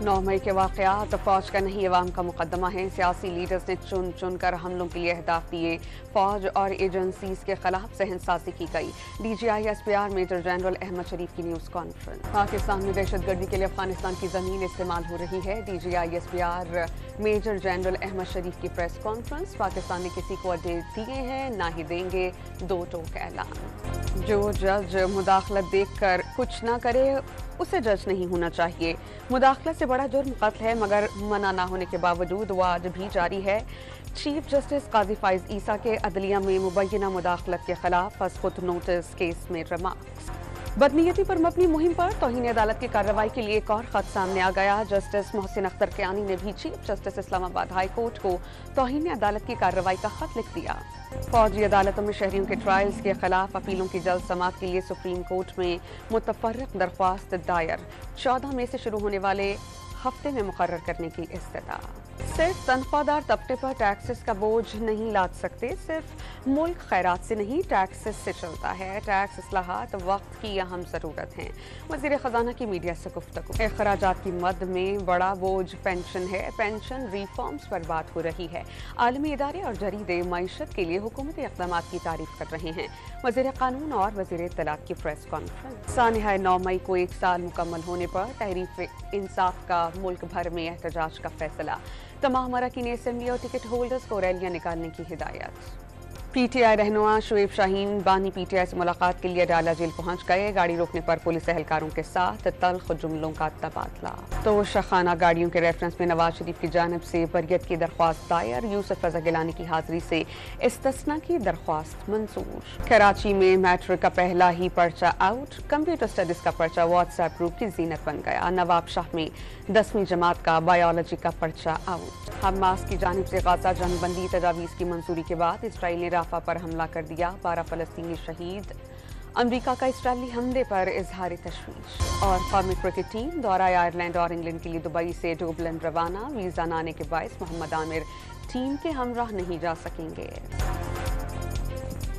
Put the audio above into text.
9 मई के वाक़यात फौज का नहीं अवाम का मुकदमा है। सियासी लीडर्स ने चुन चुन कर हमलों के लिए अहदाफ दिए। फौज और एजेंसीज के खिलाफ सहनसाजी की गई। DGI-SPR मेजर जनरल अहमद शरीफ की न्यूज़ कॉन्फ्रेंस। पाकिस्तान में दहशतगर्दी के लिए अफगानिस्तान की ज़मीन इस्तेमाल हो रही है। DGI-SPR मेजर जनरल अहमद शरीफ की प्रेस कॉन्फ्रेंस। पाकिस्तान ने किसी को अड्डे दिए हैं, ना ही देंगे, दो टोक ऐलान। जो जज मुदाखलत देखकर कुछ ना करे उसे जज नहीं होना चाहिए। मुदाखलत से बड़ा जुर्म कत्ल है, मगर मना ना होने के बावजूद वो आज भी जारी है। चीफ जस्टिस काजी फाइज ईसा के अदलिया में मुबैना मुदाखलत के खिलाफ फस्खुद नोटिस केस में रिमार्क्स। बदनीयती पर मबनी मुहिम पर तौहीन अदालत की कार्रवाई के लिए एक और खत सामने आ गया। जस्टिस मोहसिन अख्तर कियानी ने भी chief justice Islamabad high court को तौहीन अदालत की कार्रवाई का खत लिख दिया। फौजी अदालतों में शहरियों के ट्रायल्स के खिलाफ अपीलों की जल्द समाअत के लिए सुप्रीम कोर्ट में मुतफर्रिक दरख्वास्त दायर। 14 मई से शुरू होने वाले हफ्ते में मुकर्रर करने की इस्तदा। सिर्फ तनख्वाहदार तबके पर टैक्सेस का बोझ नहीं लाद सकते। सिर्फ मुल्क खैरात से नहीं, टैक्सेस से चलता है। टैक्स इस्लाहात वक्त की अहम ज़रूरत है। वज़ीर ख़जाना की मीडिया से गुफ्तगू। अखराजात की मद में बड़ा बोझ पेंशन है। पेंशन रिफॉर्म्स पर बात हो रही है। आलमी इदारे और जरीदे मईशत के लिए हुकूमती इक़दामात की तारीफ कर रहे हैं। वज़ीर कानून और वज़ीर इत्तलात की प्रेस कॉन्फ्रेंस। सानिहा 9 मई को 1 साल मुकम्मल होने पर तहरीक इंसाफ का मुल्क भर में एहतजाज का फैसला। तमाम अरकान असेंबली और टिकट होल्डर्स को रैलियां निकालने की हिदायत। PTI रहनुमा शुएब शाहीन बानी PTI से मुलाकात के लिए डाला जेल पहुंच गए। गाड़ी रोकने पर पुलिस एहलकारों के साथ तल्ख जुमलों का तबादला। तो शखाना गाड़ियों के रेफरेंस में नवाज शरीफ की जानिब से बरियत की दरख्वास्त दायर। यूसुफ रजा गिलानी की हाजिरी से इस्तिस्ना की दरख्वास्त मंजूर। कराची में मैट्रिक का पहला ही पर्चा आउट। कंप्यूटर स्टडीज का पर्चा व्हाट्सएप ग्रुप की जीनत बन गया। नवाब शाह में 10वीं जमात का बायोलॉजी का पर्चा आउट। हमास की जानिब से गाजा जंगबंदी तजावीज़ की मंजूरी के बाद इसराइल ने राफा पर हमला कर दिया। 12 फलस्तीनी शहीद। अमेरिका का इसराइली हमले पर इजहार तशवीश। और कौमी क्रिकेट टीम दौरा आयरलैंड और इंग्लैंड के लिए दुबई से डुबलिन रवाना। वीज़ा न आने के बायस मोहम्मद आमिर टीम के हमराह नहीं जा सकेंगे।